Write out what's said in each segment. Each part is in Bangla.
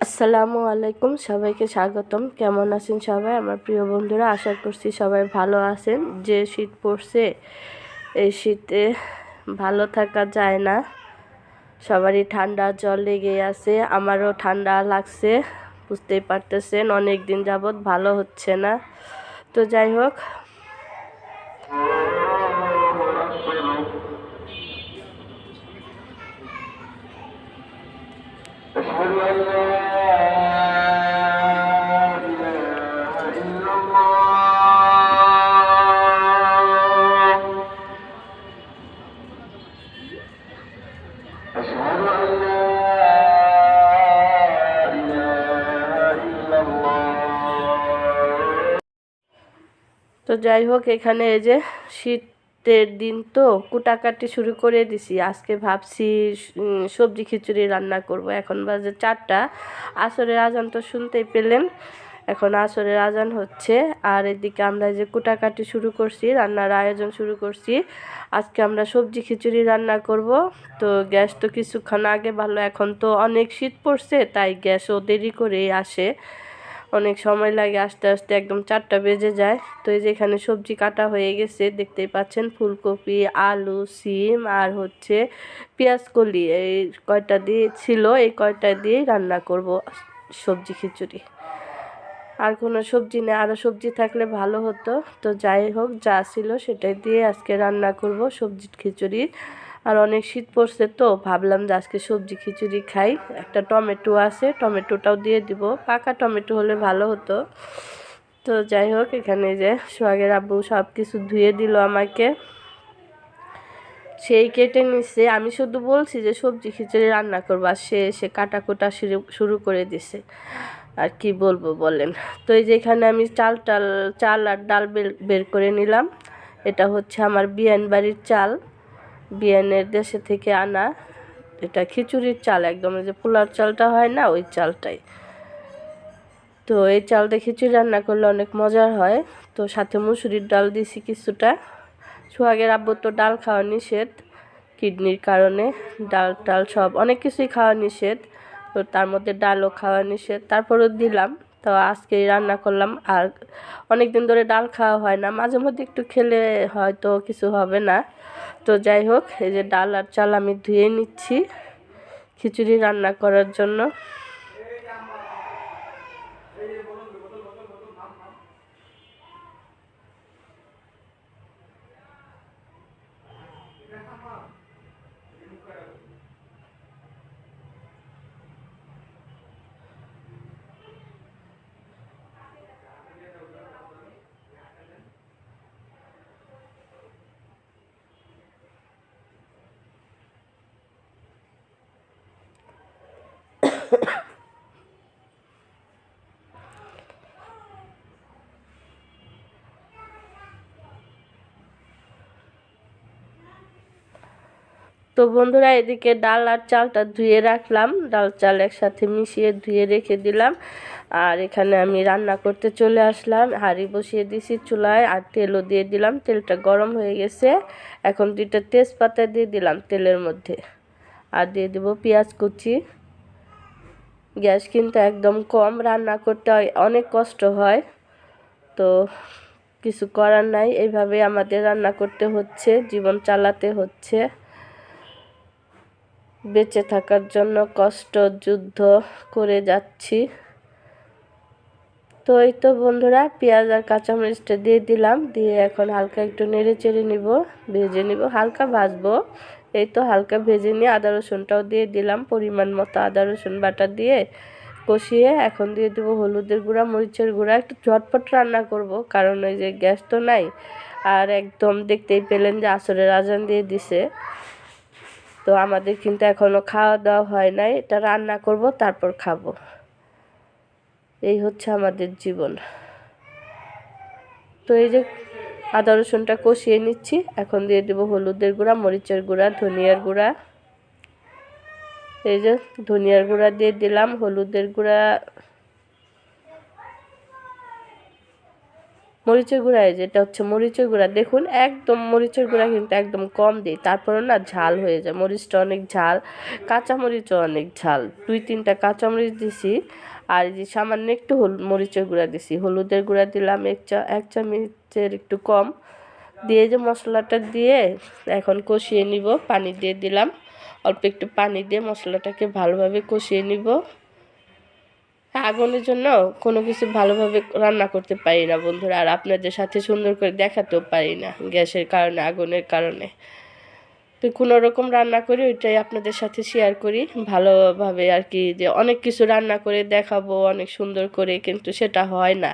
আসসালামু আলাইকুম, সবাইকে স্বাগতম। কেমন আছেন সবাই আমার প্রিয় বন্ধুরা? আশা করছি সবাই ভালো আছেন। যে শীত পড়ছে, এই শীতে ভালো থাকা যায় না। সবারই ঠান্ডা জ্বর লেগে আছে, আমারও ঠান্ডা লাগছে, বুঝতেই পারতেছেন। অনেক দিন যাবৎ ভালো হচ্ছে না। তো যাই হোক, এখানে এই যে শীতের দিন তো কুটাকাটি শুরু করে দিছি। আজকে ভাবছি সবজি খিচুড়ি রান্না করব। এখন বাজে 4টা। আসরের আজান তো শুনতেই পেলেন। এখন আসরের আজান হচ্ছে, আর এদিকে আমরা যে কুটাকাটি শুরু করছি, রান্নার আয়োজন শুরু করছি। আজকে আমরা সবজি খিচুড়ি রান্না করব। তো গ্যাস তো কিছুক্ষণ আগে ভালো, এখন তো অনেক শীত পড়ছে, তাই গ্যাসও দেরি করেই আসে। অনেক সময় লাগে আসতে আসতে, একদম 4টা বেজে যায়। তো এই যে এখানে সবজি কাটা হয়ে গেছে, দেখতেই পাচ্ছেন। ফুলকপি, আলু, সিম আর হচ্ছে পেঁয়াজ কলি, এই কয়টা দিয়ে ছিল, এই কয়টা দিয়ে রান্না করব সবজি খিচুড়ি। আর কোনো সবজি নেই, আরও সবজি থাকলে ভালো হতো। তো যাই হোক, যা ছিল সেটাই দিয়ে আজকে রান্না করব সবজি খিচুড়ি। আর অনেক শীত পড়ছে, তো ভাবলাম যে আজকে সবজি খিচুড়ি খাই। একটা টমেটো আছে, টমেটোটাও দিয়ে দিব। পাকা টমেটো হলে ভালো হতো। তো যাই হোক, এখানে যে সোহাগের আব্বু সব কিছু ধুয়ে দিল আমাকে, সেই কেটে নিচ্ছে। আমি শুধু বলছি যে সবজি খিচুড়ি রান্না করবো, আর সে এসে কাটা কোটা শুরু করে দিছে। আর কি বলবো বলেন। তো এই যে এখানে আমি চাল আর ডাল বের করে নিলাম। এটা হচ্ছে আমার বিয়ান বাড়ির চাল, বিয়ানের দেশে থেকে আনা। এটা খিচুড়ির চাল, একদম যে পোলার চালটা হয় না, ওই চালটাই। তো এই চাল দিয়ে খিচুড়ি রান্না করলে অনেক মজার হয়। তো সাথে মুসুরির ডাল দিছি কিছুটা। সোহাগের আব্বু তো ডাল খাওয়া নিষেধ কিডনির কারণে, ডাল টাল সব অনেক কিছুই খাওয়া নিষেধ। তো তার মধ্যে ডালও খাওয়া নিষেধ, তারপরেও দিলাম। তো আজকেই রান্না করলাম। আর অনেক দিন ধরে ডাল খাওয়া হয় না, মাঝে মধ্যে একটু খেলে হয়তো কিছু হবে না। তো যাই হোক, এই যে ডাল আর চাল আমি ধুয়ে নিচ্ছি খিচুড়ি রান্না করার জন্য। তো বন্ধুরা, এদিকে ডাল আর চালটা ধুয়ে রাখলাম, ডাল চাল একসাথে মিশিয়ে ধুয়ে রেখে দিলাম। আর এখানে আমি রান্না করতে চলে আসলাম, হাঁড়ি বসিয়ে দিয়েছি চুলায়, আর তেলও দিয়ে দিলাম। তেলটা গরম হয়ে গেছে, এখন 2টা তেজপাতা দিয়ে দিলাম তেলের মধ্যে। আর দিয়ে দেবো পেঁয়াজ কুচি। গ্যাস কিন্তু একদম কম, রান্না করতে অনেক কষ্ট হয়। তো কিছু করার নাই, এইভাবে আমাদের রান্না করতে হচ্ছে, জীবন চালাতে হচ্ছে। বেঁচে থাকার জন্য কষ্ট যুদ্ধ করে যাচ্ছি। তো এই তো বন্ধুরা, পেঁয়াজ আর কাঁচামরিচটা দিয়ে দিলাম, দিয়ে এখন হালকা একটু নেড়ে চেড়ে নিব, ভেজে নিব, হালকা ভাজবো। এই তো হালকা ভেজে নিয়ে আদা রসুনটাও দিয়ে দিলাম, পরিমাণ মতো আদা রসুন বাটা দিয়ে কষিয়ে এখন দিয়ে দেবো হলুদের গুঁড়া, মরিচের গুঁড়া। একটু ঝটপট রান্না করব, কারণ ওই যে গ্যাস তো নাই। আর একদম দেখতেই পেলেন যে আসরের আজান দিয়ে দিছে। তো আমাদের কিন্তু এখনও খাওয়া দাওয়া হয় নাই, এটা রান্না করব তারপর খাবো। এই হচ্ছে আমাদের জীবন। তো এই যে আদা রসুনটা কষিয়ে নিচ্ছি, এখন দিয়ে দেবো হলুদের গুঁড়া, মরিচের গুঁড়া, ধনিয়ার গুঁড়া। এই যে ধনিয়ার গুঁড়া দিয়ে দিলাম, হলুদের গুঁড়া, মরিচের গুঁড়া, এই যেটা হচ্ছে মরিচের গুঁড়া। দেখুন একদম মরিচের গুঁড়া কিন্তু একদম কম দিই, তারপরে না ঝাল হয়ে যায়, মরিচটা অনেক ঝাল, কাঁচামরিচও অনেক ঝাল। 2-3টা কাঁচামরিচ দিছি, আর এই যে সামান্য একটু মরিচের গুঁড়া দিছি, হলুদের গুঁড়া দিলাম 1 চামচের একটু কম দিয়ে, যে মশলাটা দিয়ে এখন কষিয়ে নিব। পানি দিয়ে দিলাম, অল্প একটু পানি দিয়ে মশলাটাকে ভালোভাবে কষিয়ে নিব। আগুনের জন্য কোনো কিছু ভালোভাবে রান্না করতে পারি না বন্ধুরা, আর আপনাদের সাথে সুন্দর করে দেখাতেও পারি না গ্যাসের কারণে, আগুনের কারণে। তো কোনো রকম রান্না করি ওইটাই আপনাদের সাথে শেয়ার করি ভালোভাবে আর কি, যে অনেক কিছু রান্না করে দেখাবো অনেক সুন্দর করে, কিন্তু সেটা হয় না।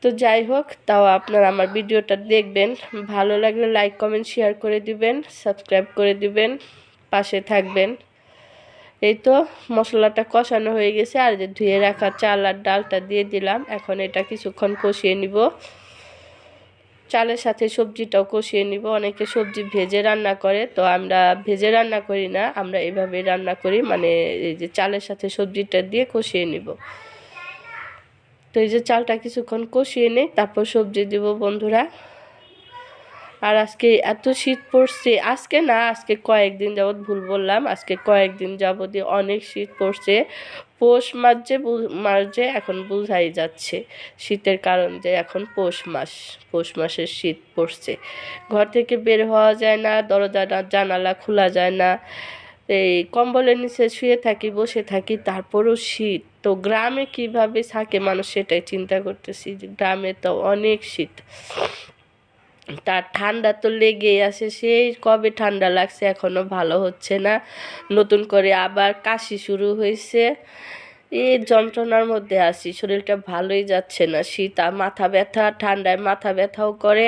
তো যাই হোক, তাও আপনারা আমার ভিডিওটা দেখবেন, ভালো লাগলে লাইক কমেন্ট শেয়ার করে দিবেন, সাবস্ক্রাইব করে দিবেন, পাশে থাকবেন। এই তো মশলাটা কষানো হয়ে গেছে, আর যে ধুয়ে রাখা চাল আর ডালটা দিয়ে দিলাম। এখন এটা কিছুক্ষণ কষিয়ে নিব, চালের সাথে সবজিটাও কষিয়ে নিব। অনেকে সবজি ভেজে রান্না করে, তো আমরা ভেজে রান্না করি না, আমরা এভাবে রান্না করি, মানে এই যে চালের সাথে সবজিটা দিয়ে কষিয়ে নিব। তো এই যে চালটা কিছুক্ষণ কষিয়ে নেই, তারপর সবজি দিব বন্ধুরা। আর আজকে এত শীত পড়ছে, আজকে না, আজকে কয়েকদিন যাবৎ ভুল বললাম, আজকে কয়েকদিন যাবৎই অনেক শীত পড়ছে। পৌষ মাস যে এখন বোঝাই যাচ্ছে শীতের কারণ, যে এখন পৌষ মাসের শীত পড়ছে। ঘর থেকে বের হওয়া যায় না, দরজা জানালা খোলা যায় না, এই কম্বলের নিচে শুয়ে থাকি, বসে থাকি, তারপরও শীত। তো গ্রামে কিভাবে থাকে মানুষ সেটাই চিন্তা করতেছি, যে গ্রামে তো অনেক শীত, তার ঠান্ডা তো লেগেই আছে, সেই কবে ঠান্ডা লাগছে এখনো ভালো হচ্ছে না, নতুন করে আবার কাশি শুরু হয়েছে। এই যন্ত্রণার মধ্যে আছি, শরীরটা ভালোই যাচ্ছে না। শীত আর মাথা ব্যথা, ঠান্ডায় মাথা ব্যথাও করে,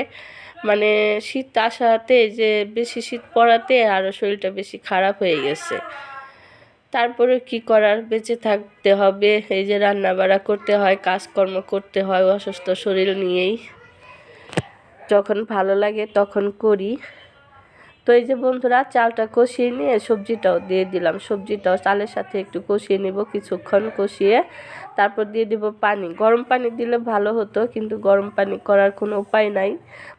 মানে শীত আসাতে, যে বেশি শীত পড়াতে আরও শরীরটা বেশি খারাপ হয়ে গেছে। তারপরে কি করার, বেঁচে থাকতে হবে, এই যে রান্না বাড়া করতে হয়, কাজকর্ম করতে হয় অসুস্থ শরীর নিয়েই, যখন ভালো লাগে তখন করি। তো এই যে বন্ধুরা, চালটা কষিয়ে নিয়ে সবজিটাও দিয়ে দিলাম, সবজিটাও চালের সাথে একটু কষিয়ে নিব, কিছুক্ষণ কষিয়ে তারপর দিয়ে দিব পানি। গরম পানি দিলে ভালো হতো, কিন্তু গরম পানি করার কোনো উপায় নাই,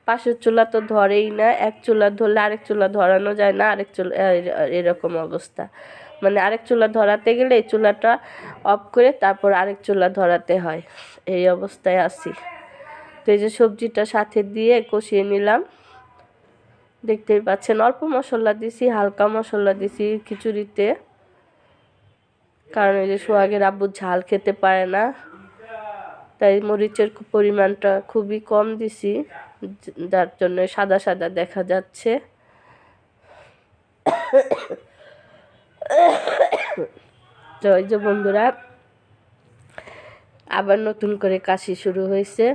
পাশের চুলা তো ধরেই না, এক চুলা ধরলে আরেক চুলা ধরানো যায় না, আরেক চুলা এরকম অবস্থা, মানে আরেক চুলা ধরাতে গেলে এই চুলাটা অফ করে তারপর আরেক চুলা ধরাতে হয়, এই অবস্থায় আছি। তো এই যে সবজিটা সাথে দিয়ে কষিয়ে নিলাম, দেখতেই পাচ্ছেন অল্প মশলা দিছি, হালকা মশলা দিছি খিচুড়িতে, কারণ এই যে সোহাগের আব্বু ঝাল খেতে পারে না, তাই মরিচের পরিমাণটা খুবই কম দিছি, যার জন্য সাদা সাদা দেখা যাচ্ছে। তো এই যে বন্ধুরা, আবার নতুন করে কাশি শুরু হয়েছে।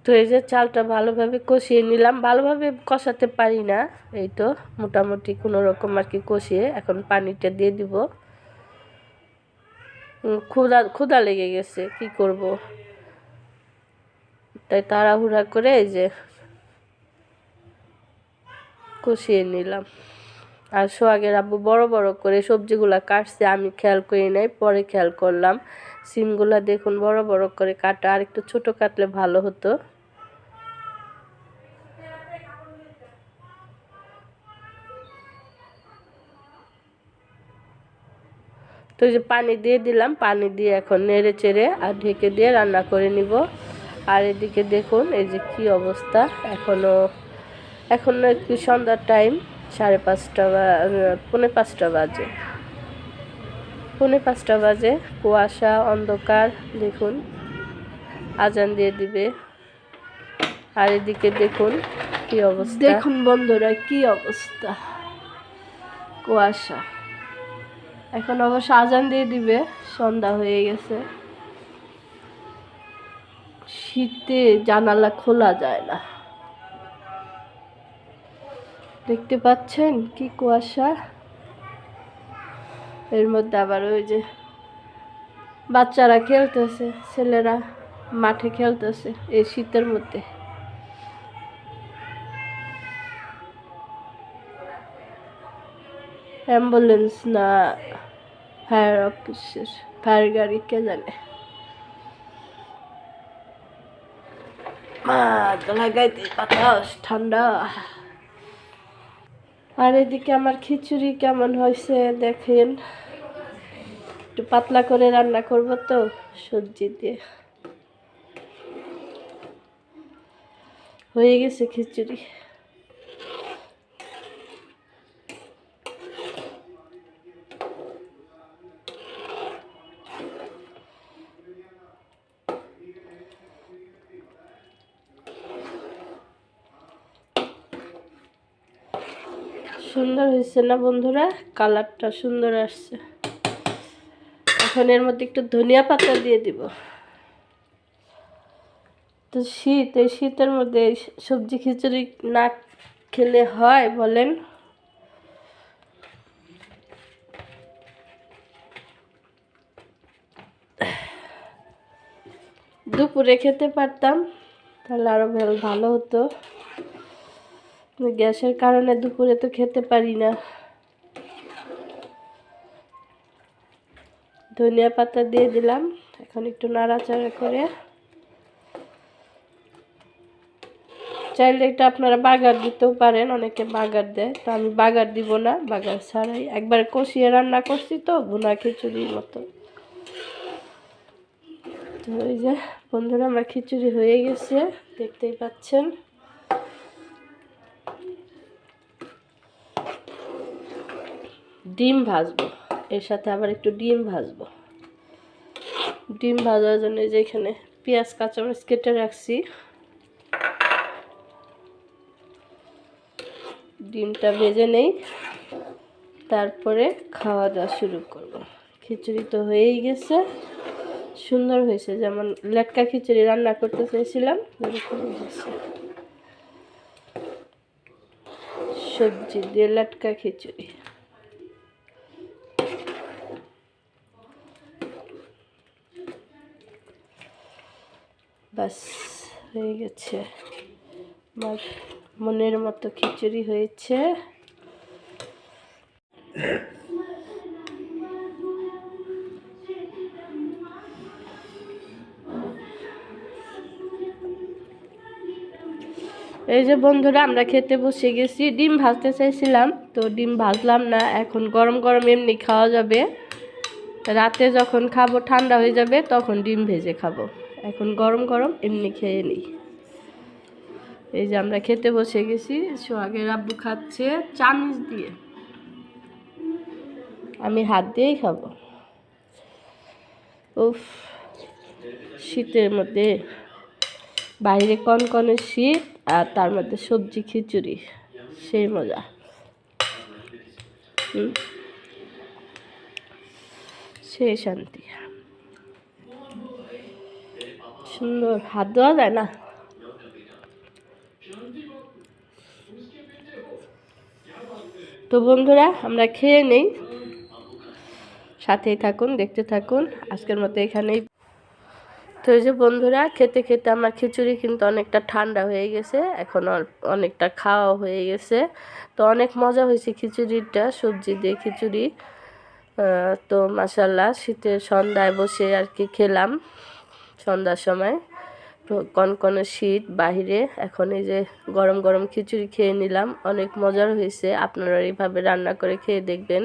তো এই যে চালটা ভালোভাবে কষিয়ে নিলাম, ভালোভাবে কষাতে পারি না, এই তো মোটামুটি কোনো রকম আর কি কষিয়ে এখন পানিটা দিয়ে দিব। ক্ষুধা লেগে গেছে, কি করব, তাই তাড়াহুড়া করে এই যে কষিয়ে নিলাম। আর সোহাগের আব্বু বড় বড় করে সবজিগুলা কাটছে, আমি খেয়াল করি নাই, পরে খেয়াল করলাম। সিমগুলা দেখুন বড় বড় করে কাটা, আর একটু ছোট কাটলে ভালো হতো। তো এই যে পানি দিয়ে দিলাম, পানি দিয়ে এখন নেড়ে চেড়ে আর ঢেকে দিয়ে রান্না করে নিব। আর এদিকে দেখুন এই যে কি অবস্থা, এখনো একটু সন্ধ্যার টাইম, 5:30 বা 4:45 বাজে, 4:45 বাজে, কুয়াশা অন্ধকার, দেখুন আজান দিয়ে দিবে। আর এদিকে দেখুন কি অবস্থা, দেখুন বন্ধুরা কি অবস্থা, কুয়াশা। এখন অবশ্য আজান দিয়ে দিবে, সন্ধ্যা হয়ে গেছে। শীতে জানালা খোলা যায় না, দেখতে পাচ্ছেন কি কুয়াশা। এর মধ্যে আবার ওই যে বাচ্চারা খেলতেছে, ছেলেরা মাঠে খেলতেছে এই শীতের মধ্যে। অ্যাম্বুলেন্স না ফায়ার অফিসের ফায়ার গাড়ি কে জানে। লাগাইতে বাতাস ঠান্ডা। আর এদিকে আমার খিচুড়ি কেমন হয়েছে দেখেন, একটু পাতলা করে রান্না করব তো সবজি দিয়ে। হয়ে গেছে খিচুড়ি। সুন্দর হয়েছে না বন্ধুরা, কালারটা সুন্দর আসছে। এখন এর মধ্যে একটু ধনিয়া পাতা দিয়ে দিব। তো শীত, এই শীতের মধ্যে সবজি খিচুড়ি না খেলে হয় বলেন? দুপুরে খেতে পারতাম তাহলে আরো ভালো হতো, গ্যাসের কারণে দুপুরে তো খেতে পারি না। ধনিয়া পাতা দিয়ে দিলাম, এখন একটু নাড়াচাড়া করে। চাইলে এটা আপনারা বাগার দিতেও পারেন, অনেকে বাগার দেয়, তো আমি বাগার দিব না, বাগার ছাড়াই একবার কষিয়ে রান্না করছি তো ভুনা খিচুড়ির মতো। তো এই যে বন্ধুরা আমার খিচুড়ি হয়ে গেছে, দেখতেই পাচ্ছেন। ডিম ভাজবো, এর সাথে আবার একটু ডিম ভাজবো। ডিম ভাজার জন্য যে এখানে পেঁয়াজ কাঁচামরিচ কেটে রাখছি, ডিমটা ভেজে নেই, তারপরে খাওয়া দাওয়া শুরু করব। খিচুড়ি তো হয়েই গেছে, সুন্দর হয়েছে, যেমন লেটকা খিচুড়ি রান্না করতে চেয়েছিলাম এরকম হয়েছে। সবজি দিয়ে লেটকা খিচুড়ি, বাস হয়ে গেছে। আমার মনের মতো খিচুড়ি হয়েছে। এই যে বন্ধুরা আমরা খেতে বসে গেছি। ডিম ভাজতে চাইছিলাম তো ডিম ভাজলাম না, এখন গরম গরম এমনি খাওয়া যাবে। রাতে যখন খাবো ঠান্ডা হয়ে যাবে তখন ডিম ভেজে খাবো, এখন গরম গরম এমনি খেয়ে নিই। এই যে আমরা খেতে বসে গেছি, সোহাগের আব্বু খাচ্ছে চামচ দিয়ে, আমি হাত দিয়েই খাবো। উফ, শীতের মধ্যে বাইরে কনকনে শীত আর তার মধ্যে সবজি খিচুড়ি, সেই মজা। সেই শান্তি, সুন্দর, হাত দেওয়া যায় না। তো বন্ধুরা আমরা খেয়ে নেই, সাথেই থাকুন, দেখতে থাকুন। আজকের মতো এখানেই। তো এই যে বন্ধুরা খেতে খেতে আমার খিচুড়ি কিন্তু অনেকটা ঠান্ডা হয়ে গেছে, এখন অনেকটা খাওয়া হয়ে গেছে। তো অনেক মজা হয়েছে খিচুড়িটা, সবজি দিয়ে খিচুড়ি। তো মাশাল্লাহ শীতের সন্ধ্যায় বসে আর কি খেলাম, সন্ধ্যার সময় কনকনে শীত বাহিরে, এখন এই যে গরম গরম খিচুড়ি খেয়ে নিলাম, অনেক মজার হয়েছে। আপনারা এইভাবে রান্না করে খেয়ে দেখবেন,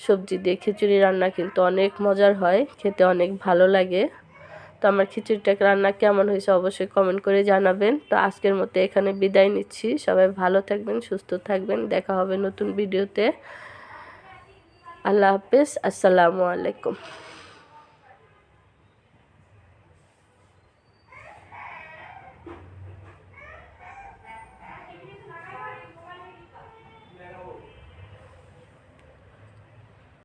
সবজি দিয়ে খিচুড়ি রান্না কিন্তু অনেক মজার হয়, খেতে অনেক ভালো লাগে। তো আমার খিচুড়িটা রান্না কেমন হয়েছে অবশ্যই কমেন্ট করে জানাবেন। তো আজকের মতো এখানে বিদায় নিচ্ছি, সবাই ভালো থাকবেন, সুস্থ থাকবেন, দেখা হবে নতুন ভিডিওতে। আল্লাহ হাফেজ, আসসালামু আলাইকুম।